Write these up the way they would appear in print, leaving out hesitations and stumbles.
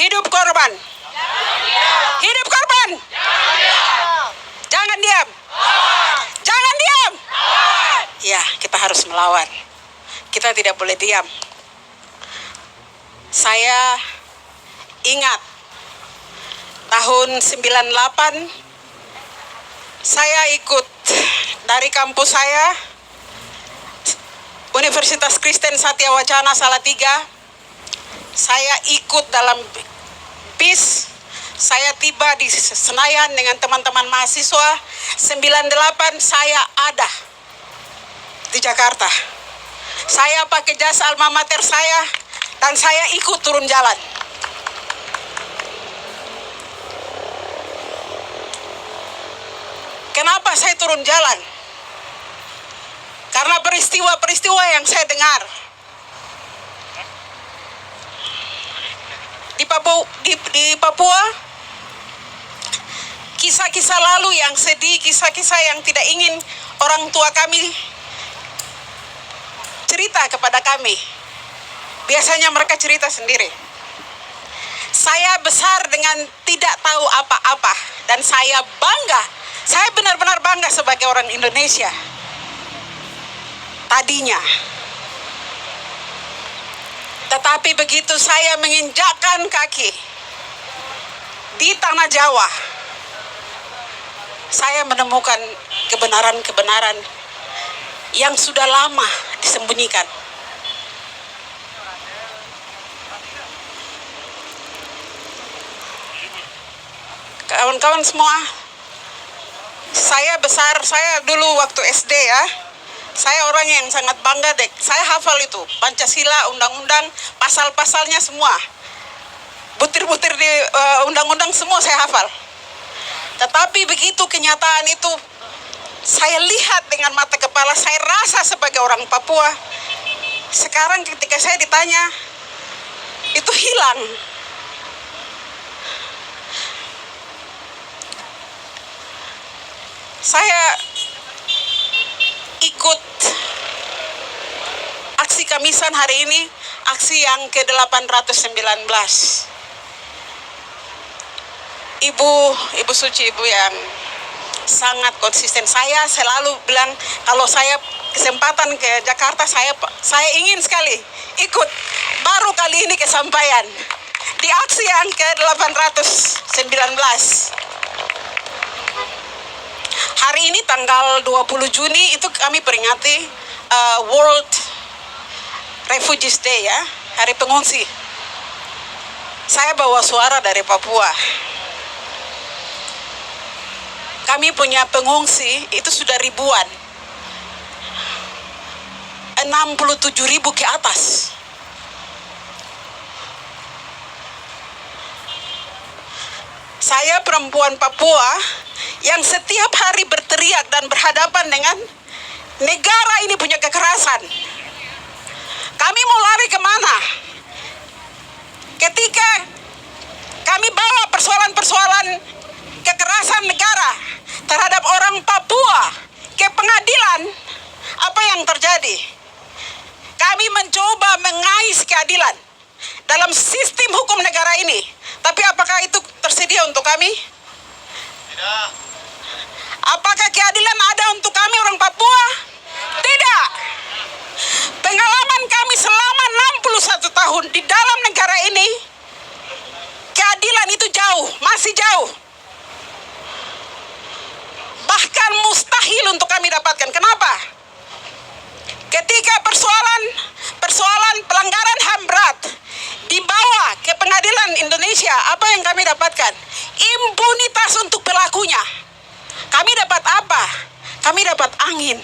Hidup korban. Hidup korban. Jangan diam. Jangan diam. Ya, kita harus melawan. Kita tidak boleh diam. Saya ingat tahun 98 saya ikut dari kampus saya, Universitas Kristen Satya Wacana Salatiga. Saya ikut dalam bis. Saya tiba di Senayan dengan teman-teman mahasiswa. 98 saya ada di Jakarta. Saya pakai jas alma mater saya dan saya ikut turun jalan. Kenapa saya turun jalan? Karena peristiwa-peristiwa yang saya dengar. Di Papua, kisah-kisah lalu yang sedih, kisah-kisah yang tidak ingin orang tua kami cerita kepada kami. Biasanya mereka cerita sendiri. Saya besar dengan tidak tahu apa-apa dan saya bangga. Saya benar-benar bangga sebagai orang Indonesia. Tadinya. Tetapi begitu saya menginjakkan kaki di tanah Jawa, saya menemukan kebenaran-kebenaran yang sudah lama disembunyikan. Kawan-kawan semua, saya dulu waktu SD ya, saya orang yang sangat bangga deh. Saya hafal itu, Pancasila, undang-undang, pasal-pasalnya semua. Butir-butir di undang-undang semua saya hafal. Tetapi begitu kenyataan itu, saya lihat dengan mata kepala, saya rasa sebagai orang Papua. Sekarang ketika saya ditanya, itu hilang. Saya ikut aksi Kamisan hari ini, aksi yang ke-819. Ibu Suci, ibu yang sangat konsisten. Saya selalu bilang kalau saya kesempatan ke Jakarta, saya ingin sekali ikut. Baru kali ini kesampaian di aksi yang ke-819. Hari ini tanggal 20 Juni itu kami peringati World Refugees Day ya, Hari Pengungsi. Saya bawa suara dari Papua. Kami punya pengungsi itu sudah ribuan. 67.000 ke atas. Saya perempuan Papua yang setiap hari berteriak dan berhadapan dengan negara ini punya kekerasan. Kami mau lari kemana? Ketika kami bawa persoalan-persoalan kekerasan negara terhadap orang Papua ke pengadilan, apa yang terjadi? Kami mencoba mengais keadilan dalam sistem hukum negara ini. Tapi apakah itu tersedia untuk kami? Tidak. Apakah keadilan ada untuk kami orang Papua? Tidak. Pengalaman kami selama 61 tahun di dalam negara ini, keadilan itu jauh, masih jauh. Bahkan mustahil untuk kami dapatkan. Kenapa? Ketika persoalan pelanggaran HAM berat dibawa ke pengadilan Indonesia, apa yang kami dapatkan? Impunitas untuk pelakunya. Kami dapat apa? Kami dapat angin.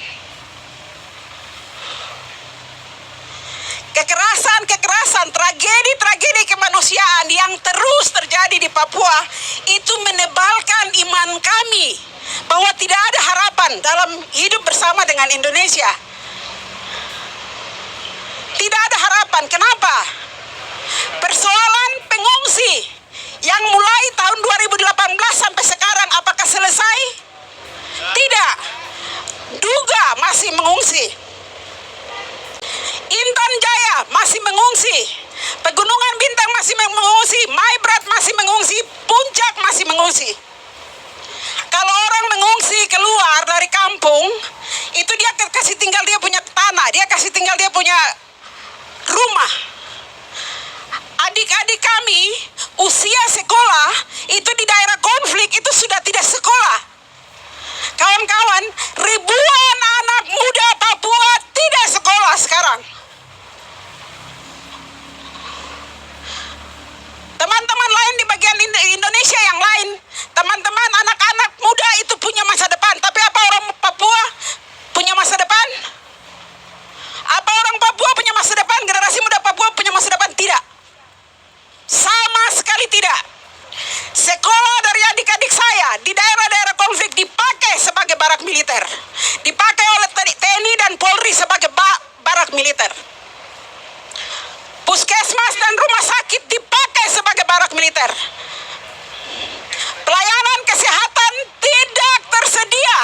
Kekerasan, tragedi kemanusiaan yang terus terjadi di Papua itu menebalkan iman kami bahwa tidak ada harapan dalam hidup bersama dengan Indonesia. Tidak ada harapan. Kenapa? Persoalan pengungsi yang mulai tahun 2018 sampai sekarang apakah selesai? Tidak. Duga masih mengungsi. Intan Jaya masih mengungsi. Pegunungan Bintang masih mengungsi. My Brat punya rumah. Adik-adik kami usia sekolah itu di daerah konflik itu sudah tidak sekolah. Kawan-kawan, ribuan anak muda Papua tidak sekolah sekarang. Teman-teman lain di bagian Indonesia yang lain, teman-teman anak-anak muda itu punya masa depan. Tapi apa orang Papua punya masa depan? Apa orang Papua punya masa depan? Generasi muda Papua punya masa depan? Tidak. Sama sekali tidak. Sekolah dari adik-adik saya di daerah-daerah konflik dipakai sebagai barak militer. Dipakai oleh TNI dan Polri sebagai barak militer. Puskesmas dan rumah sakit dipakai sebagai barak militer. Pelayanan kesehatan tidak tersedia.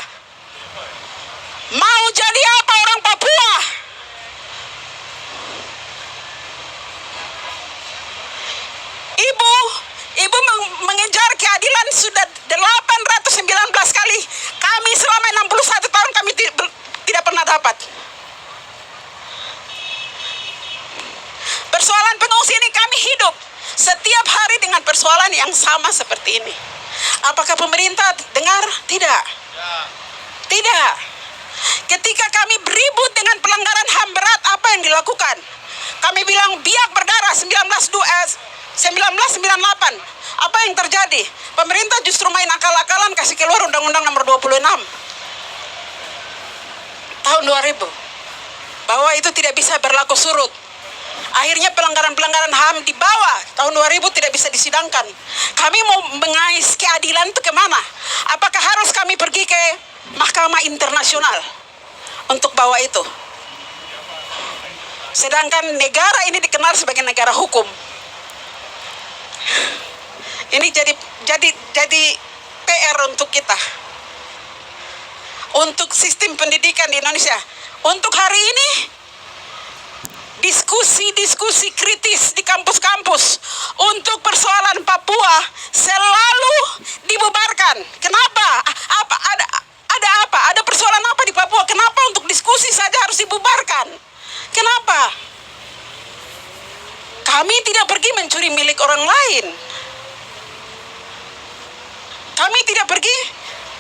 Mau jadi apa orang Papua? Ibu mengejar keadilan sudah 819 kali. Kami selama 61 tahun kami tidak pernah dapat. Persoalan pengungsi ini kami hidup setiap hari dengan persoalan yang sama seperti ini. Apakah pemerintah dengar? Tidak. Tidak. Ketika kami beribut dengan pelanggaran HAM berat, apa yang dilakukan? Kami bilang biak berdarah 1998. Apa yang terjadi? Pemerintah justru main akal-akalan kasih keluar Undang-Undang nomor 26 tahun 2000 bahwa itu tidak bisa berlaku surut. Akhirnya pelanggaran-pelanggaran HAM di bawah tahun 2000 tidak bisa disidangkan. Kami mau mengais keadilan itu kemana? Apakah harus kami pergi ke Mahkamah Internasional untuk bawa itu? Sedangkan negara ini dikenal sebagai negara hukum. Ini jadi PR untuk kita, untuk sistem pendidikan di Indonesia. Untuk hari ini diskusi kritis di kampus-kampus untuk persoalan Papua selalu dibubarkan. Kenapa? Ada apa? Ada persoalan apa di Papua? Kenapa untuk diskusi saja harus dibubarkan? Kenapa? Kami tidak pergi mencuri milik orang lain. Kami tidak pergi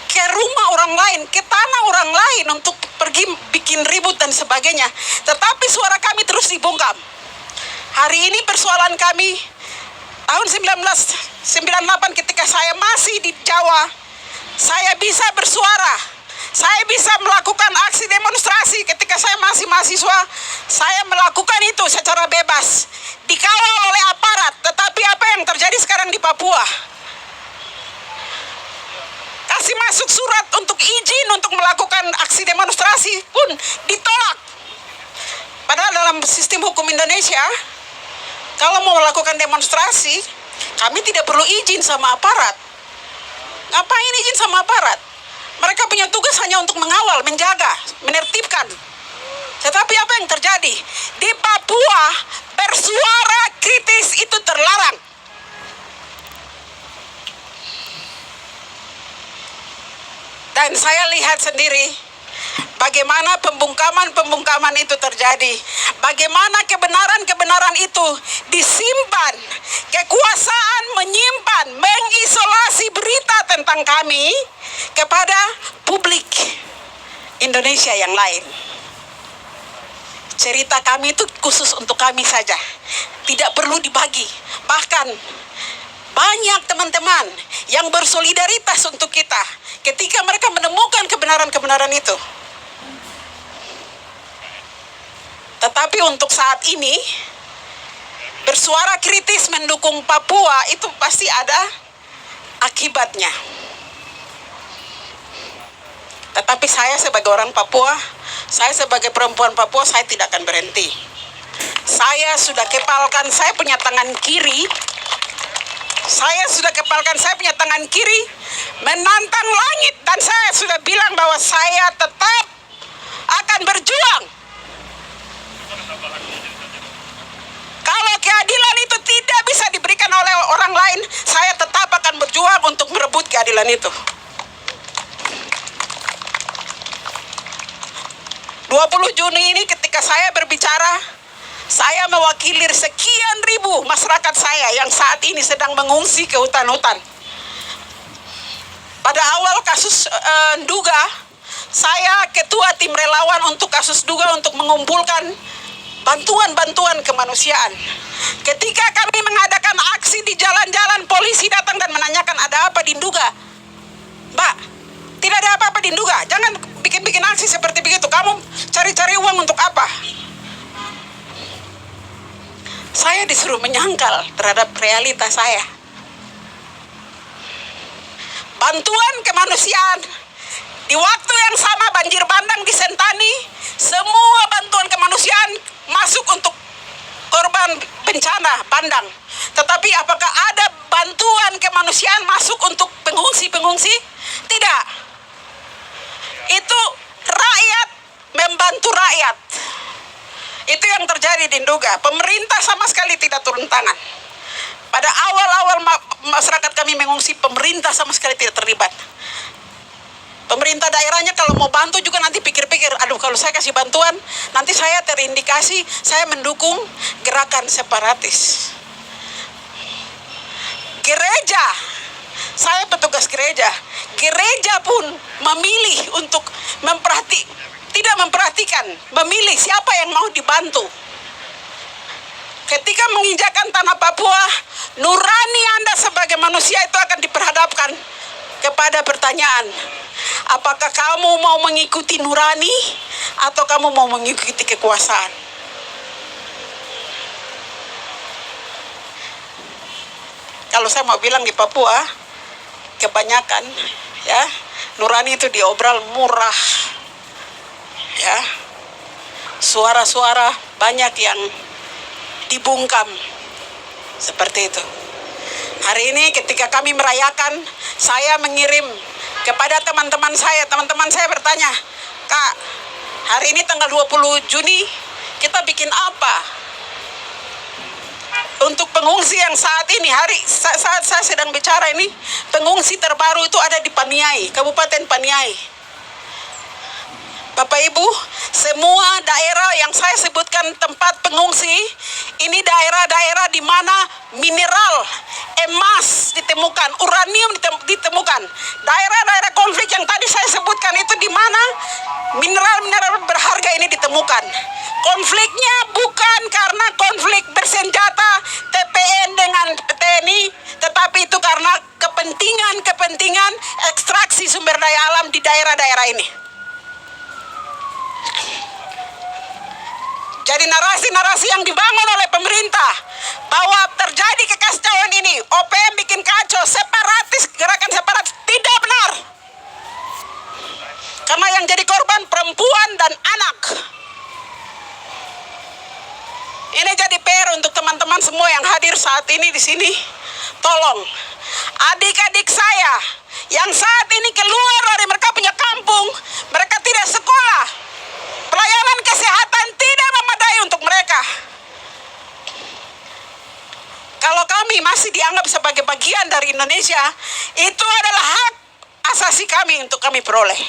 ke rumah orang lain, ke tanah orang lain untuk pergi bikin ribut dan sebagainya. Tetapi suara kami terus dibungkam. Hari ini persoalan kami tahun 1998 ketika saya masih di Jawa, saya bisa bersuara. Saya bisa melakukan aksi demonstrasi ketika saya masih mahasiswa. Saya melakukan itu secara bebas, dikawal oleh aparat. Tetapi apa yang terjadi sekarang di Papua? Kasih masuk surat untuk izin untuk melakukan aksi demonstrasi pun ditolak. Padahal dalam sistem hukum Indonesia, kalau mau melakukan demonstrasi, kami tidak perlu izin sama aparat. Ngapain izin sama aparat? Mereka punya tugas hanya untuk mengawal, menjaga, menertibkan. Tetapi apa yang terjadi? Di Papua, bersuara kritis itu terlarang. Dan saya lihat sendiri bagaimana pembungkaman itu terjadi. Bagaimana kebenaran itu disimpan. Kekuasaan menyimpan, mengisolasi berita tentang kami kepada publik Indonesia yang lain. Cerita kami itu khusus untuk kami saja. Tidak perlu dibagi. Bahkan banyak teman-teman yang bersolidaritas untuk kita ketika mereka menemukan kebenaran-kebenaran itu. Tetapi untuk saat ini, bersuara kritis mendukung Papua itu pasti ada akibatnya. Tetapi saya sebagai orang Papua, saya sebagai perempuan Papua, saya tidak akan berhenti. Saya sudah kepalkan, saya punya tangan kiri. Saya punya tangan kiri menantang langit. Dan saya sudah bilang bahwa saya tetap akan berjuang. Kalau keadilan itu tidak bisa diberikan oleh orang lain, saya tetap akan berjuang untuk merebut keadilan itu. 20 Juni ini ketika saya berbicara, saya mewakili sekian ribu masyarakat saya yang saat ini sedang mengungsi ke hutan-hutan. Pada awal kasus Nduga, saya ketua tim relawan untuk kasus Nduga untuk mengumpulkan bantuan-bantuan kemanusiaan. Ketika kami mengadakan aksi di jalan-jalan, polisi datang dan menanyakan ada apa di Nduga. Mbak, tidak ada apa-apa di Nduga. Jangan bikin-bikin aksi seperti begitu. Kamu cari-cari uang untuk apa? Saya disuruh menyangkal terhadap realitas saya. Bantuan kemanusiaan. Di waktu yang sama banjir bandang di Sentani, semua bantuan kemanusiaan masuk untuk korban bencana bandang. Tetapi apakah ada bantuan kemanusiaan masuk untuk pengungsi-pengungsi? Tidak. Itu rakyat membantu rakyat. Itu yang terjadi di Nduga. Pemerintah sama sekali tidak turun tangan. Pada awal-awal masyarakat kami mengungsi, pemerintah sama sekali tidak terlibat. Pemerintah daerahnya kalau mau bantu juga nanti pikir-pikir, aduh kalau saya kasih bantuan, nanti saya terindikasi saya mendukung gerakan separatis. Gereja, saya petugas gereja. Gereja pun memilih untuk tidak memperhatikan, memilih siapa yang mau dibantu. Ketika menginjakan tanah Papua, nurani Anda sebagai manusia itu akan diperhadapkan kepada pertanyaan, apakah kamu mau mengikuti nurani atau kamu mau mengikuti kekuasaan? Kalau saya mau bilang di Papua, kebanyakan ya nurani itu diobral murah, ya suara-suara banyak yang dibungkam seperti itu. Hari ini ketika kami merayakan, saya mengirim kepada teman-teman saya bertanya, Kak, hari ini tanggal 20 Juni kita bikin apa untuk pengungsi yang saat ini, saat saya sedang bicara ini, pengungsi terbaru itu ada di Paniai, Kabupaten Paniai. Bapak Ibu, semua daerah yang saya sebutkan tempat pengungsi, ini daerah-daerah di mana mineral emas ditemukan, uranium ditemukan. Daerah-daerah konflik yang tadi saya sebutkan itu di mana mineral-mineral berharga ini ditemukan. Konfliknya bukan karena konflik bersenjata TPN dengan TNI, tetapi itu karena kepentingan ekstraksi sumber daya alam di daerah-daerah ini. Jadi narasi-narasi yang dibangun oleh pemerintah bahwa terjadi kekacauan ini, OPM bikin kacau, separatis, gerakan separatis, tidak benar. Karena yang jadi korban perempuan dan anak. Ini jadi PR untuk teman-teman semua yang hadir saat ini di sini. Tolong, adik-adik saya yang saat ini keluar dari mereka punya kampung, mereka tidak sekolah, pelayanan kesehatan tidak memadai untuk mereka. Kalau kami masih dianggap sebagai bagian dari Indonesia, itu adalah hak asasi kami untuk kami peroleh.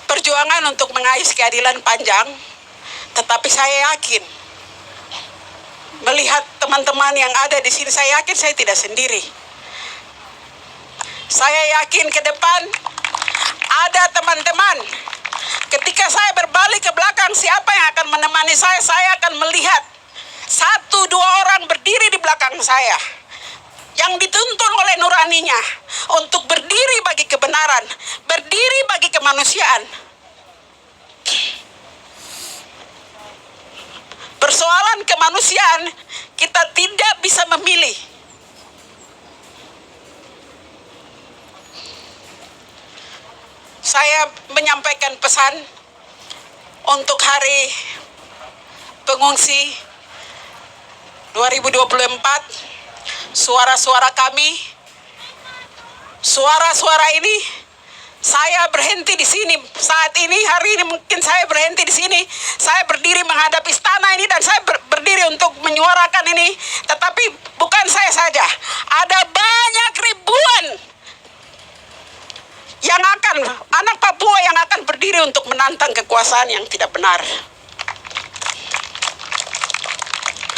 Perjuangan untuk mengais keadilan panjang, tetapi saya yakin melihat teman-teman yang ada di sini, saya yakin saya tidak sendiri. Saya yakin ke depan ada teman-teman. Ketika saya berbalik ke belakang, siapa yang akan menemani saya akan melihat 1-2 orang berdiri di belakang saya yang dituntun oleh nuraninya untuk berdiri bagi kebenaran, berdiri bagi kemanusiaan. Persoalan kemanusiaan kita tidak bisa memilih. Saya menyampaikan pesan untuk hari pengungsi 2024, suara-suara kami, suara-suara ini, saya berhenti di sini saat ini, hari ini mungkin saya berhenti di sini, saya berdiri menghadap istana ini dan saya berdiri untuk menyuarakan ini, tetapi bukan saya saja, ada banyak ribuan anak Papua yang akan berdiri untuk menantang kekuasaan yang tidak benar.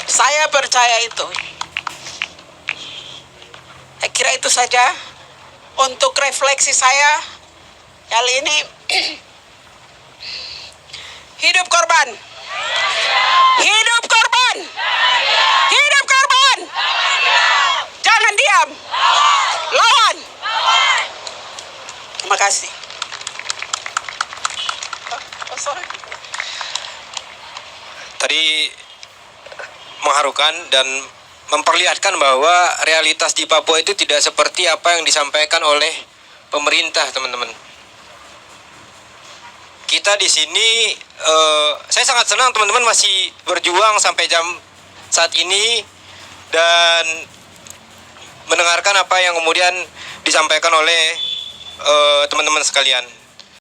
Saya percaya itu. Saya kira itu saja untuk refleksi saya kali ini. Hidup korban. Hidup korban. Hidup korban. Jangan diam. Lawan. Terima kasih. Sorry. Tadi mengharukan dan memperlihatkan bahwa realitas di Papua itu tidak seperti apa yang disampaikan oleh pemerintah, teman-teman. Kita di sini, saya sangat senang teman-teman masih berjuang sampai jam saat ini dan mendengarkan apa yang kemudian disampaikan oleh teman-teman sekalian.